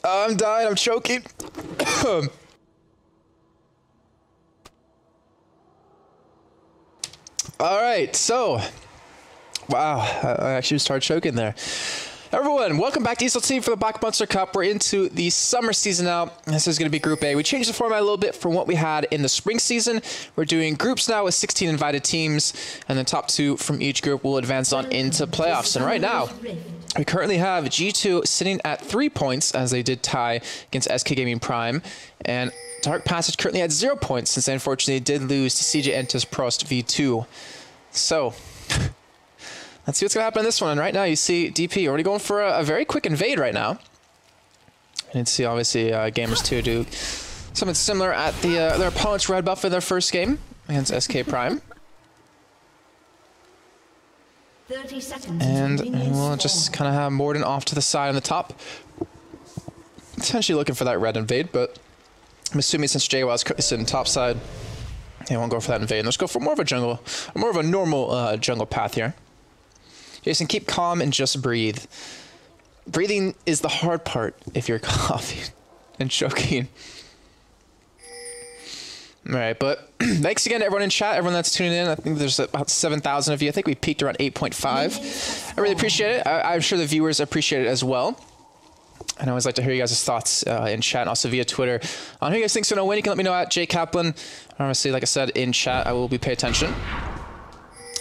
I'm dying. I'm choking. All right, so, wow, I actually started choking there. Everyone, welcome back to ESLT for the Black Monster Cup. We're into the summer season now. This is going to be Group A. We changed the format a little bit from what we had in the spring season. We're doing groups now with 16 invited teams, and the top 2 from each group will advance on into playoffs. And right now, we currently have G2 sitting at 3 points, as they did tie against SK Gaming Prime, and Dark Passage currently at 0 points, since they unfortunately did lose to CJ Entus Prost V2. So, let's see what's going to happen in this one. And right now, you see DP already going for a very quick invade right now. And you see, obviously, Gamers 2 do something similar at their opponent's red buff in their first game against SK Prime. 30 seconds. And we'll just kind of have Morden off to the side on the top. Potentially looking for that red invade, but I'm assuming since JWoww's sitting top side, they won't go for that invade. Let's go for more of a normal jungle path here. Jason, keep calm and just breathe. Breathing is the hard part if you're coughing and choking. All right, but thanks again to everyone in chat, everyone that's tuning in. I think there's about 7,000 of you. I think we peaked around 8.5. I really appreciate it. I'm sure the viewers appreciate it as well. And I always like to hear you guys' thoughts in chat and also via Twitter on who you guys think's gonna win. You can let me know at JKaplan. Obviously, like I said, in chat, I will be paying attention.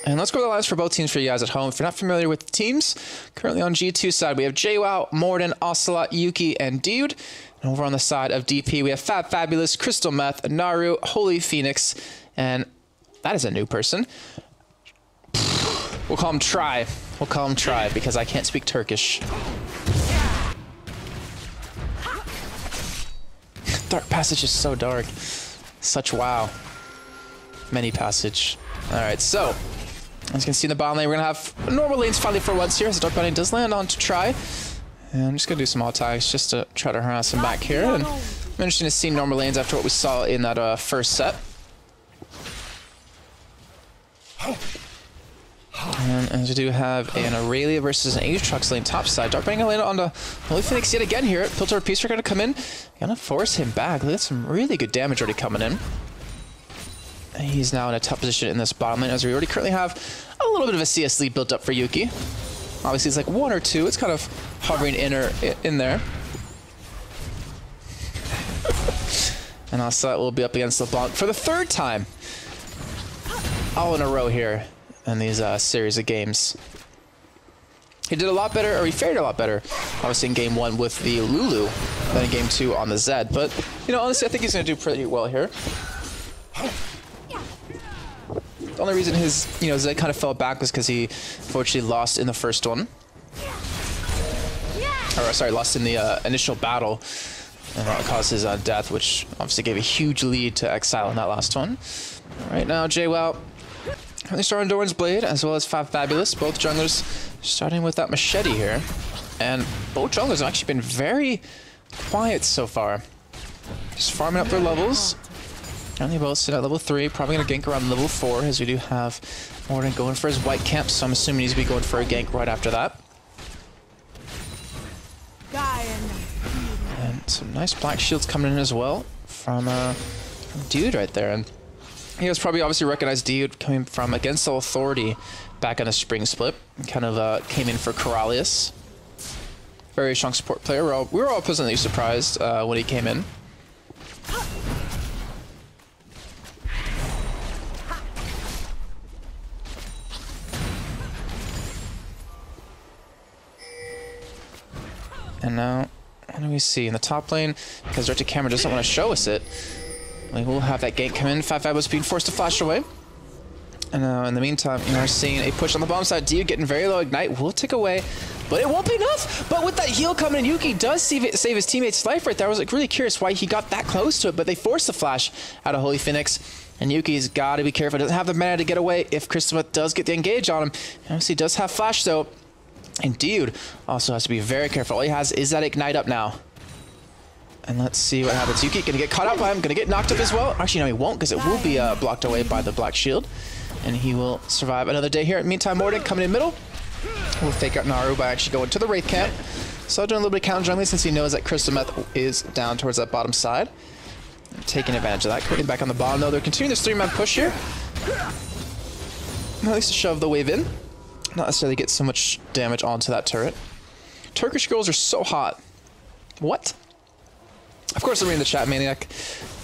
And let's go to the lines for both teams for you guys at home. If you're not familiar with the teams, currently on G2 side, we have JWoww, Morden, Ocelot, Yuki, and Dude. And over on the side of DP, we have Fab Fabulous, Crystal Meth, Naru, Holy Phoenix, and that is a new person. We'll call him Try. We'll call him Try because I can't speak Turkish. Dark Passage is so dark. Such wow. Many passage. Alright, so as you can see in the bottom lane, we're going to have normal lanes finally for once here, as the Dark Bounty does land on to Try. And I'm just going to do some alt tags just to try to harass him back here. And I'm interested to see normal lanes after what we saw in that first set. And as we do have an Aurelia versus an Aatrox lane topside. Dark Bounty going to land on the Holy Phoenix yet again here. Piltover Peace are going to come in. Going to force him back. Look at some really good damage already coming in. And he's now in a tough position in this bottom lane, as we already currently have a little bit of a CS lead built up for Yuki. Obviously, it's like 1 or 2. It's kind of hovering in there. And Ocelot will be up against LeBlanc for the 3rd time. All in a row here in these series of games. He did a lot better, or he fared a lot better, obviously in game 1 with the Lulu than in game 2 on the Zed. But, you know, honestly, I think he's going to do pretty well here. The only reason his, Zed kind of fell back was because he unfortunately lost in the first one. Or, sorry, lost in the initial battle. And that caused his death, which obviously gave a huge lead to Exile in that last one. Right now, JWoww currently starting Doran's Blade, as well as Fab Fabulous. Both junglers starting with that machete here. And both junglers have actually been very quiet so far. Just farming up their levels. Currently both sit at level 3, probably going to gank around level 4, as we do have Morden going for his white camp, so I'm assuming he's going to be going for a gank right after that. And some nice black shields coming in as well from Dude right there. And he was probably obviously recognized Dude coming from Against All Authority back on a spring split. Kind of came in for Coralius. Very strong support player. We were all pleasantly surprised when he came in. And now, what do we see in the top lane? Because direct to camera doesn't want to show us it. We will have that gank come in. Fab was being forced to flash away. And in the meantime, we're seeing a push on the bottom side. Dio getting very low. Ignite will tick away, but it won't be enough. But with that heal coming in, Yuki does save his teammate's life right there. I was like really curious why he got that close to it, but they forced the flash out of Holy Phoenix. And Yuki's got to be careful. Doesn't have the mana to get away if Crystal does get the engage on him. Obviously, does have flash though. And Dude also has to be very careful. All he has is that ignite up now. And let's see what happens. Yuki gonna get caught up by him, gonna get knocked up as well. Actually, no, he won't, because it will be blocked away by the black shield. And he will survive another day here. Meantime, Morden coming in middle. We'll fake out Naru by actually going to the Wraith camp. So doing a little bit of counter jungling since he knows that Crystal Meth is down towards that bottom side. Taking advantage of that. Creating back on the bottom though. They're continuing this 3-man push here. At least to shove the wave in. Not necessarily get so much damage onto that turret. Turkish girls are so hot. What? Of course I'm reading the chat, Maniac.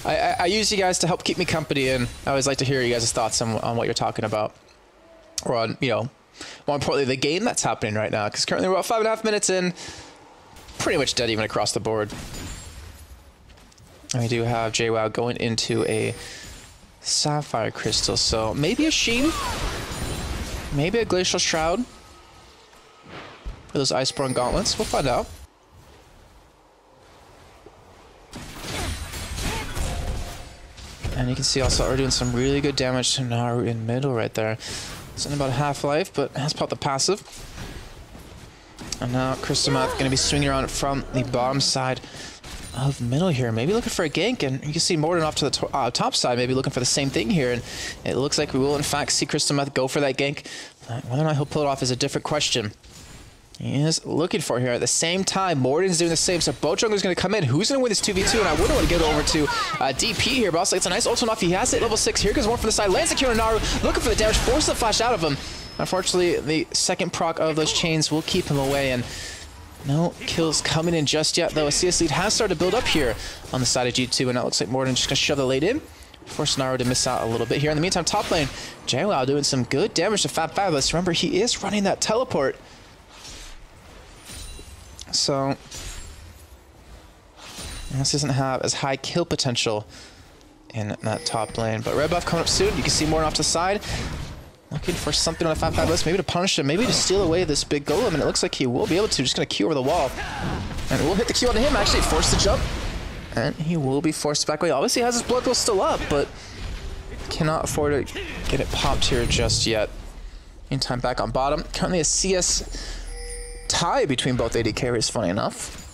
I use you guys to help keep me company, and I always like to hear you guys' thoughts on what you're talking about. Or on, you know, more importantly, the game that's happening right now. Because currently we're about 5.5 minutes in. Pretty much dead even across the board. And we do have JWoww going into a Sapphire Crystal. So maybe a Sheen. Maybe a Glacial Shroud. For those Iceborne Gauntlets. We'll find out. And you can see also we're doing some really good damage to Naru in middle right there. It's in about half-life, but has popped the passive. And now Crystal Meth going to be swinging around from the bottom side of middle here. Maybe looking for a gank, and you can see Morden off to the top side, maybe looking for the same thing here. And it looks like we will, in fact, see Crystal Meth go for that gank. Whether or not he'll pull it off is a different question. He is looking for here. At the same time, Morden's doing the same. So both junglers going to come in. Who's going to win this 2v2? And I would want to get over to DP here, but also it's a nice ultimate off. He has it, level 6. Here goes one from the side. Lands the Q on Naru. Looking for the damage. Forces the flash out of him. Unfortunately, the second proc of those chains will keep him away. And no kills coming in just yet, though. A CS lead has started to build up here on the side of G2. And it looks like Morden just going to shove the late in. Force Naru to miss out a little bit here. In the meantime, top lane, JWoww doing some good damage to Fat Fabulous. Remember, he is running that teleport. So, this doesn't have as high kill potential in that top lane. But red buff coming up soon. You can see Morden off to the side. Looking for something on the 5-5 list, maybe to punish him, maybe to steal away this big golem, and it looks like he will be able to. Just going to Q over the wall. And we'll hit the Q on him, actually, forced to jump. And he will be forced back away. Obviously, he has his blood pool still up, but cannot afford to get it popped here just yet. Meantime, back on bottom. Currently a CS tie between both AD carries, funny enough.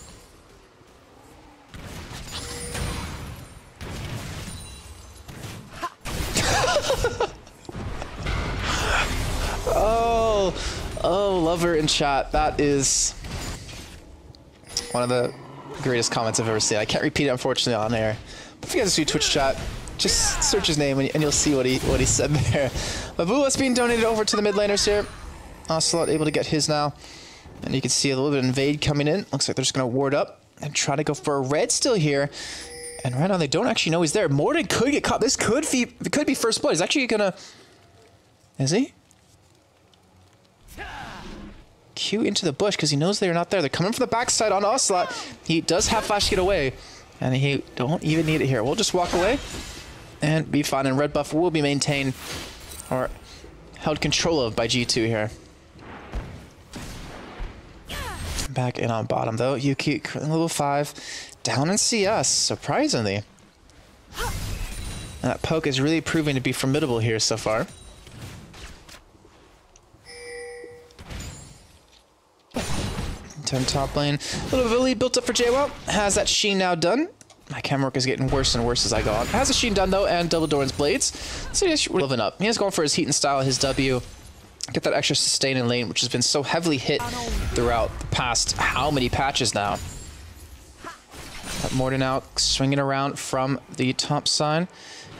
Oh, lover in chat. That is one of the greatest comments I've ever seen. I can't repeat it, unfortunately, on air. But if you guys do Twitch chat, just search his name and you'll see what he said there. Babua's being donated over to the mid laners here. Ocelot able to get his now. And you can see a little bit of invade coming in. Looks like they're just going to ward up and try to go for a red still here. And right now they don't actually know he's there. Morden could get caught. This could be first blood. He's actually going to... Is he? Q into the bush because he knows they're not there. They're coming from the backside on Ocelot. He does have flash to get away. And he don't even need it here. We'll just walk away and be fine. And red buff will be maintained or held control of by G2 here. Back in on bottom though. Yuki level 5 down in CS, surprisingly. And that poke is really proving to be formidable here so far. Top lane. A little bit of a lead built up for JWoww. Has that Sheen now done. My camera work is getting worse and worse as I go on. Has a Sheen done though, and double Doran's blades. So he's living up. He is going for his heat and style, his W. Get that extra sustain in lane, which has been so heavily hit throughout the past how many patches now. Morden out, swinging around from the top side.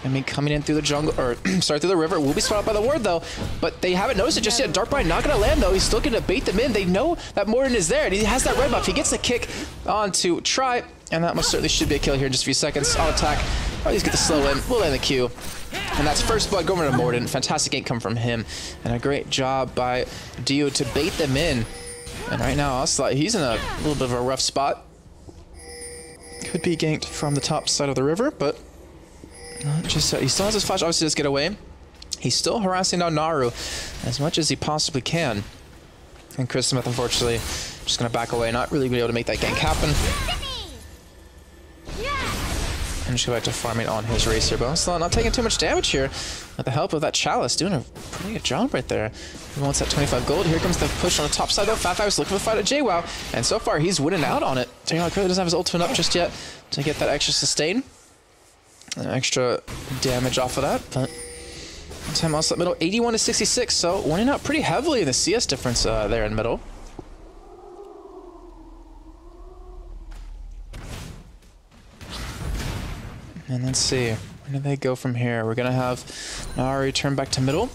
I mean, coming in through the jungle, or sorry, through the river. Will be spotted by the ward though, but they haven't noticed it just yet. Darkbind not gonna land though. He's still gonna bait them in. They know that Morden is there, and he has that red buff. He gets the kick on to try, and that most certainly should be a kill here in just a few seconds. On attack, or least get the slow in. We'll land the Q, and that's first blood going to Morden. Fantastic gank come from him, and a great job by Dio to bait them in. And right now, Ocelot, he's in a little bit of a rough spot. Could be ganked from the top side of the river, but. Just he still has his flash, obviously does get away. He's still harassing down Naru as much as he possibly can. And Crystal Meth, unfortunately, just going to back away, not really be able to make that gank happen. And just go back to farming on his racer. But Ocelot not taking too much damage here with the help of that Chalice. Doing a pretty good job right there. He wants that 25 gold. Here comes the push on the top side though. Fat Five is looking for the fight at JWoww. And so far, he's winning out on it. JWoww clearly doesn't have his ultimate up just yet to get that extra sustain. Extra damage off of that, but time Ocelot middle 81 to 66, so winning out pretty heavily in the CS difference there in middle. And let's see, where do they go from here? We're gonna have Naru return back to middle.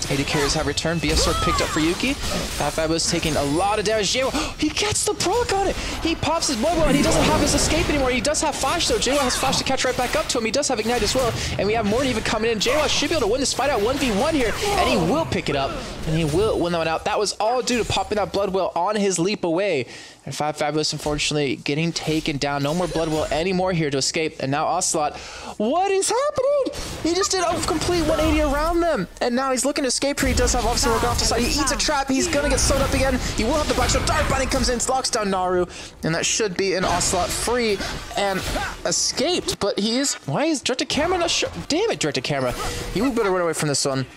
AD carriers have returned. BSR picked up for Yuki. Fabulous taking a lot of damage. JWoww, he gets the proc on it. He pops his blood well, and he doesn't have his escape anymore. He does have flash though. JWoww has flash to catch right back up to him. He does have ignite as well. And we have Morton even coming in. JWoww should be able to win this fight out 1v1 here. And he will pick it up. And he will win that one out. That was all due to popping that blood well on his leap away. And Fabulous, unfortunately, getting taken down. No more blood well anymore here to escape. And now Ocelot, what is happening? He just did a complete 180 around them. And now he's looking to escape here. He does have obviously working off the side. He eats a trap. He's going to get slowed up again. He will have the black shield. Dark Binding comes in, locks down Naru. And that should be an Ocelot free and escaped. But he is, why is direct to camera not sure? Damn it, direct to camera. You better run away from this one.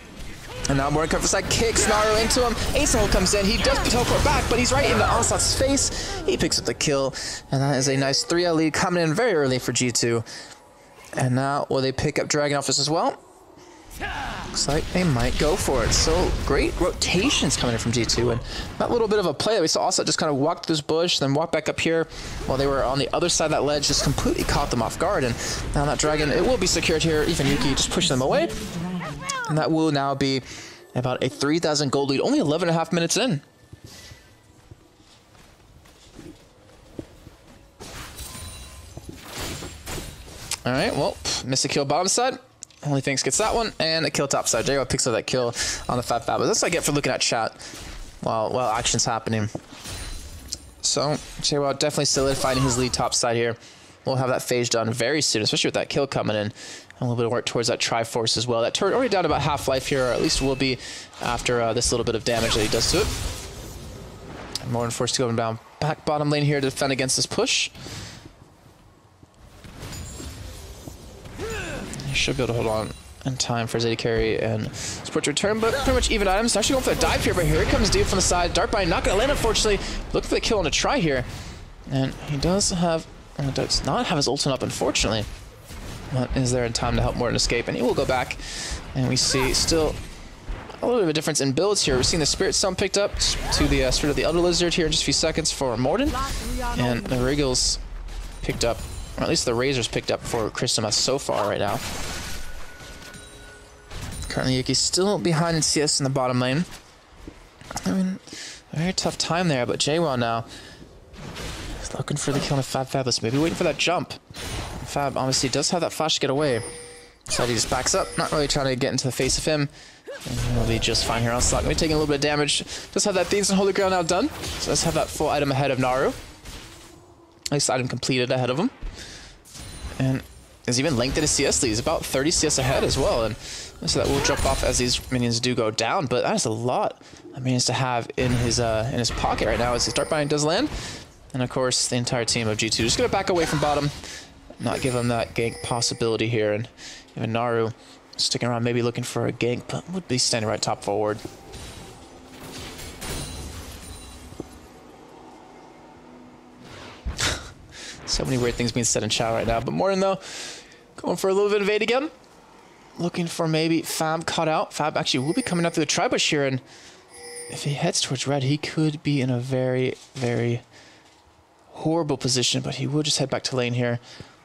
And now Morton comes side, kicks Naru into him. Ace Hole comes in. He does teleport back, but he's right into Ocelot's face. He picks up the kill. And that is a nice 3L lead coming in very early for G2. And now will they pick up Dragon Office as well? Looks like they might go for it. So great rotations coming in from G2. And that little bit of a play that we saw Ocelot just kind of walk through this bush, then walk back up here while they were on the other side of that ledge, just completely caught them off guard. And now that Dragon, it will be secured here. Even Yuki just pushing them away. And that will now be about a 3,000 gold lead, only 11.5 minutes in. All right, well, missed a kill bottom side. Only Thanks gets that one, and a kill top side. JWoww picks up that kill on the Fab. That's what I get for looking at chat while action's happening. So JWoww definitely solidifying his lead top side here. We'll have that phase done very soon, especially with that kill coming in. And a little bit of work towards that Triforce as well. That turret already down to about half life here, or at least will be after this little bit of damage that he does to it. And Morton forced to go down back bottom lane here to defend against this push. He should be able to hold on in time for Zeta carry and support to return, but pretty much even items. Actually going for the dive here, but here comes Dude from the side. Dark Bind not going to land, unfortunately. Looking for the kill on a try here. And he does not have his ultimate up, unfortunately. But is there in time to help Morton escape, and he will go back. And we see still a little bit of a difference in builds here. We're seeing the Spirit Stone picked up to the Spirit of the Elder Lizard here in just a few seconds for Morton. And the Wriggles picked up, or at least the Razors picked up for Christmas so far right now. Currently Yuki's still behind in CS in the bottom lane. I mean, very tough time there, but JWoww now is looking for the kill on a Fabulous. Maybe waiting for that jump. Fab obviously does have that flash to get away. So he just backs up, not really trying to get into the face of him. And he'll be just fine here. Ocelot gonna be taking a little bit of damage. Just have that Thieves and Holy Grail now done. So let's have that full item ahead of Naru. At least item completed ahead of him. And is even lengthened his CS lead. He's about 30 CS ahead as well. And so that will drop off as these minions do go down. But that is a lot of minions to have in his pocket right now as his Dark Binding does land. And of course, the entire team of G2 just gonna back away from bottom. Not give him that gank possibility here. And even Naru sticking around, maybe looking for a gank, but would be standing right top forward. So many weird things being said in chat right now. But Morton, though, going for a little bit of evade again. Looking for maybe Fab caught out. Fab actually will be coming up through the tri-bush here. And if he heads towards red, he could be in a very, very horrible position. But he will just head back to lane here.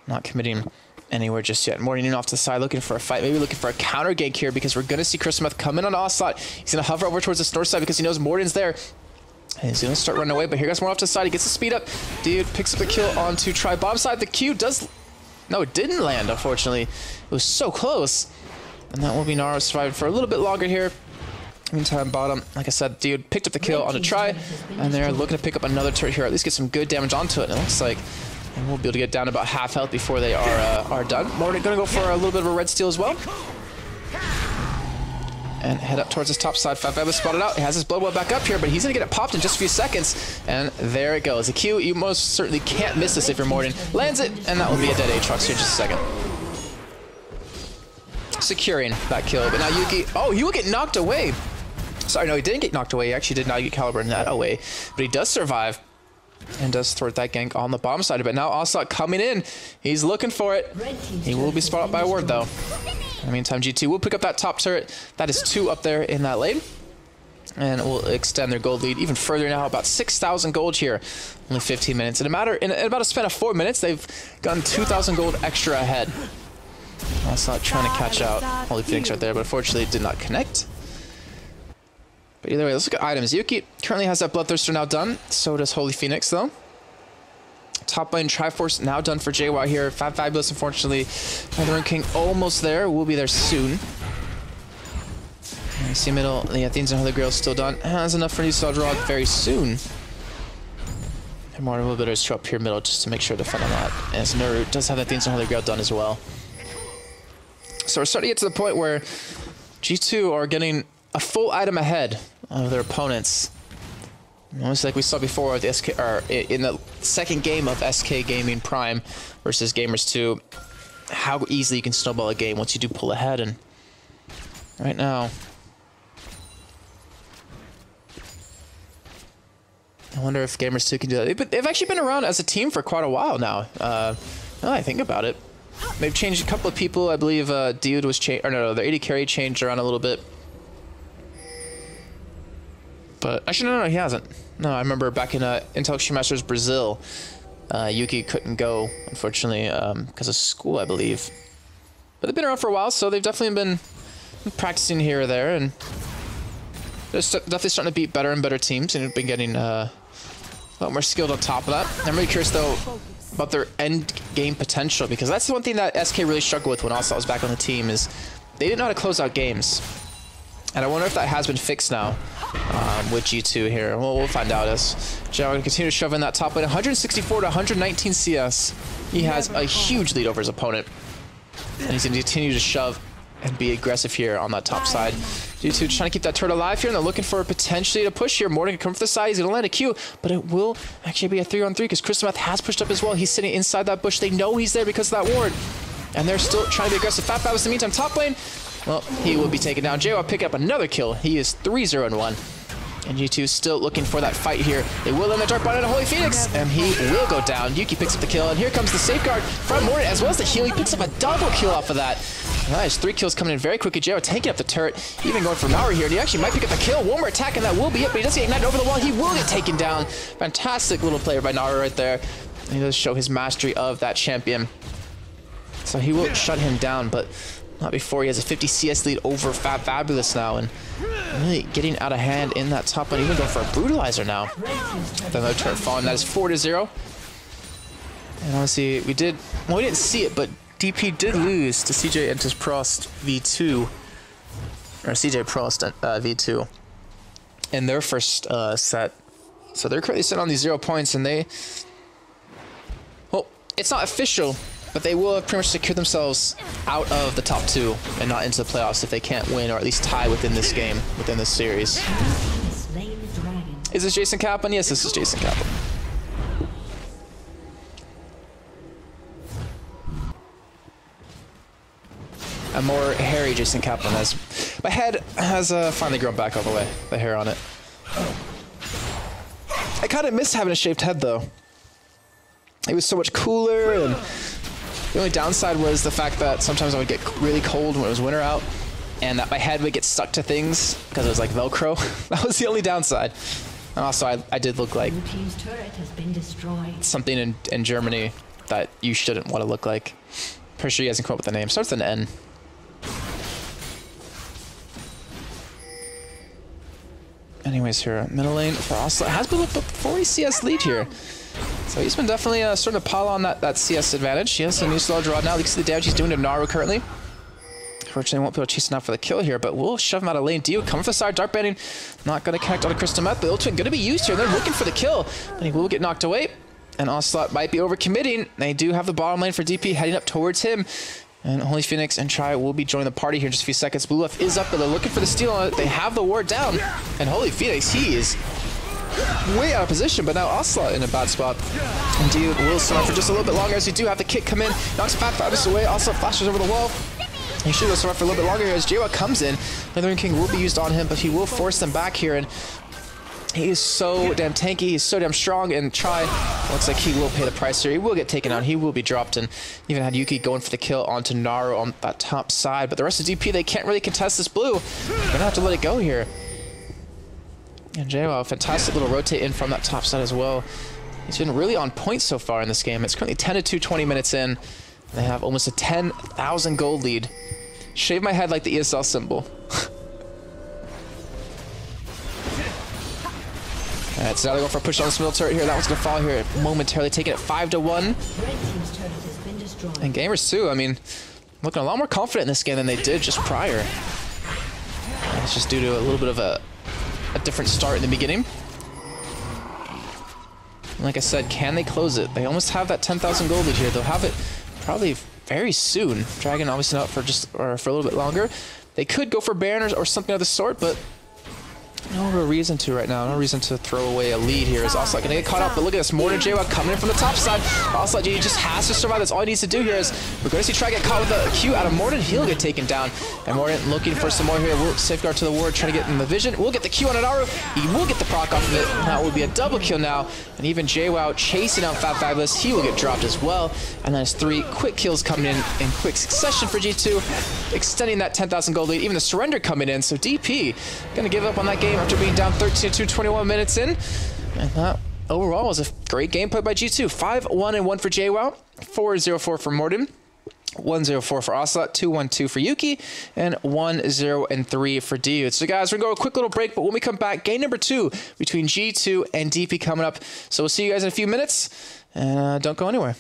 Not committing anywhere just yet. Morton in off to the side, looking for a fight. Maybe looking for a counter gank here because we're going to see Christmas come in on Ocelot. He's going to hover over towards the north side because he knows Morton's there. And he's going to start running away, but here goes more off to the side. He gets the speed up. Dude picks up the kill onto Tri bottom side. The Q does... No, it didn't land, unfortunately. It was so close. And that will be Naru surviving for a little bit longer here. Meantime, bottom, like I said, Dude picked up the kill on a Tri. And they're looking to pick up another turret here, at least get some good damage onto it. And it looks like we'll be able to get down to about half health before they are done. Morton going to go for a little bit of a red steal as well. And head up towards his top side. Fabulous spotted out. He has his blood well back up here, but he's going to get it popped in just a few seconds. And there it goes. The Q, you most certainly can't miss this if you're Morton. Lands it, and that will be a dead Aatrox here in just a second. Securing that kill. But now Yuki, oh, he will get knocked away. Sorry, no, he didn't get knocked away. He actually did not get Caliber that away. But he does survive. And does thwart that gank on the bottom side. But now Ocelot coming in. He's looking for it. He will be spotted by a ward, though. In the meantime, G2 will pick up that top turret. That is 2 up there in that lane. And it will extend their gold lead even further now, about 6,000 gold here. Only 15 minutes. In about a span of 4 minutes, they've gotten 2,000 gold extra ahead. That's not trying to catch out Holy Phoenix right there, but unfortunately it did not connect. But either way, let's look at items. Yuki currently has that Bloodthirster now done. So does Holy Phoenix, though. Top lane Triforce now done for JY here. Fabulous, unfortunately. Northern King almost there. We'll be there soon. And you see middle, the Athenes and Holy Grail still done. Has enough for New Draw very soon. And more little bit of show up here middle just to make sure to defend on that. As Nuru does have the Athenes and Holy Grail done as well. So we're starting to get to the point where G2 are getting a full item ahead of their opponents. Almost like we saw before with SK, or in the second game of SK Gaming Prime versus Gamers 2, how easily you can snowball a game once you do pull ahead. And right now, I wonder if Gamers 2 can do that. They've actually been around as a team for quite a while now. Now that I think about it, they've changed a couple of people. I believe Dude was changed, or no, their AD carry changed around a little bit. But actually, no, he hasn't. No, I remember back in Intel Extreme Masters Brazil, Yuki couldn't go, unfortunately, because of school, I believe. But they've been around for a while, so they've definitely been practicing here or there, and they're definitely starting to beat better and better teams, and have been getting a lot more skilled on top of that. I'm really curious, though, about their end game potential, because that's the one thing that SK really struggled with when Oslo was back on the team, is they didn't know how to close out games. And I wonder if that has been fixed now with G2 here. Well, we'll find out as Joe can continue to shove in that top lane. 164 to 119 CS. He has a huge lead over his opponent. And he's going to continue to shove and be aggressive here on that top side. G2 trying to keep that turret alive here, and they're looking for potentially a push here. Morgan can come from the side. He's going to land a Q, but it will actually be a 3-on-3 because Crystalmath has pushed up as well. He's sitting inside that bush. They know he's there because of that ward. And they're still trying to be aggressive. Fabulous in the meantime. Top lane. Well, he will be taken down. JO will pick up another kill. He is 3-0-1. And G2 still looking for that fight here. They will end the Dark Bond into Holy Phoenix, and he will go down. Yuki picks up the kill, and here comes the safeguard from Morton as well as the heal. He picks up a double kill off of that. Nice, 3 kills coming in very quickly. JO taking up the turret, even going for Maori here, and he actually might pick up the kill. One more attack, and that will be it, but he does get ignited over the wall. He will get taken down. Fantastic little player by Naru right there. And he does show his mastery of that champion. So he will shut him down, but not before. He has a 50 CS lead over Fabulous now, and really getting out of hand in that top lane, even going for a brutalizer now. The no turret falling. That is 4-0. And honestly, we didn't see it, but DP did lose to CJ and Prost V2, or CJ Prost V2 in their first set. So they're currently sitting on these 0 points, and well, it's not official, but they will have pretty much secured themselves out of the top 2 and not into the playoffs if they can't win or at least tie within this game, within this series. Is this Jason Kaplan? Yes, this is Jason Kaplan. A more hairy Jason Kaplan, as my head has finally grown back all the way, the hair on it. I kind of miss having a shaved head, though. It was so much cooler, and the only downside was the fact that sometimes I would get really cold when it was winter out, and that my head would get stuck to things because it was like Velcro. That was the only downside. And also, I did look like something in Germany that you shouldn't want to look like. Pretty sure you guys can come up with the name. Starts with an N. Anyways, here, middle lane for Oslo. It has been a 40 CS lead here. So he's been definitely starting to pile on that CS advantage. He has a new slow draw now. You can see the damage he's doing to Naru currently. Unfortunately, won't be able to chase enough for the kill here, but we'll shove him out of lane. Dio coming from the side, dark banding. Not going to connect on a Crystal Meth, but ultimate going to be used here. They're looking for the kill, but he will get knocked away. And Ocelot might be overcommitting. They do have the bottom lane for DP heading up towards him. And Holy Phoenix and Tri will be joining the party here in just a few seconds. Blue Left is up, but they're looking for the steal on it. They have the ward down. And Holy Phoenix, he is way out of position, but now Ocelot in a bad spot. And Dio will survive for just a little bit longer as we do have the kick come in. Knocks Fabulous away. Ocelot flashes over the wall. He should go survive for a little bit longer here as J-Wa comes in. Northern King will be used on him, but he will force them back here. And he is so damn tanky, he's so damn strong, and Tri looks like he will pay the price here. He will get taken out, he will be dropped, and even had Yuki going for the kill onto Naru on that top side. But the rest of DP, they can't really contest this blue. They're gonna have to let it go here. And JWoww, fantastic little rotate in from that top side as well. He's been really on point so far in this game. It's currently 10-2, 20 minutes in. They have almost a 10,000 gold lead. Shave my head like the ESL symbol. Alright, so now they're going for a push on this middle turret here. That one's going to fall here momentarily, taking it 5-1. And gamers too, I mean, looking a lot more confident in this game than they did just prior. It's just due to a little bit of a different start in the beginning. Like I said, can they close it? They almost have that 10,000 gold lead here. They'll have it probably very soon. Dragon obviously not for for a little bit longer. They could go for Baron or something of the sort, but no real reason to right now. No reason to throw away a lead here. Is Ocelot gonna get caught up? But look at this, Morton JWoww coming in from the top side. Ocelot G just has to survive. That's all he needs to do here. Is we're going to see try to get caught with a Q out of Morton. He'll get taken down. And Morton looking for some more here. Will safeguard to the ward, trying to get in the vision. We'll get the Q on Anaru. He will get the proc off of it. And that will be a double kill now. And even JWoww chasing out Fabulous. He will get dropped as well. And then there's 3 quick kills coming in quick succession for G2, extending that 10,000 gold lead. Even the surrender coming in. So DP going to give up on that game after being down 13-2, 21 minutes in. And that overall was a great gameplay by G2. 5-1-1 for JWoww, 4-0-4 for Morton, 1-0-4 for Ocelot, 2-1-2 for Yuki, and 1-0-3 for Dude. So guys, we're going to go a quick little break, but when we come back, game number 2 between G2 and DP coming up. So we'll see you guys in a few minutes, and don't go anywhere.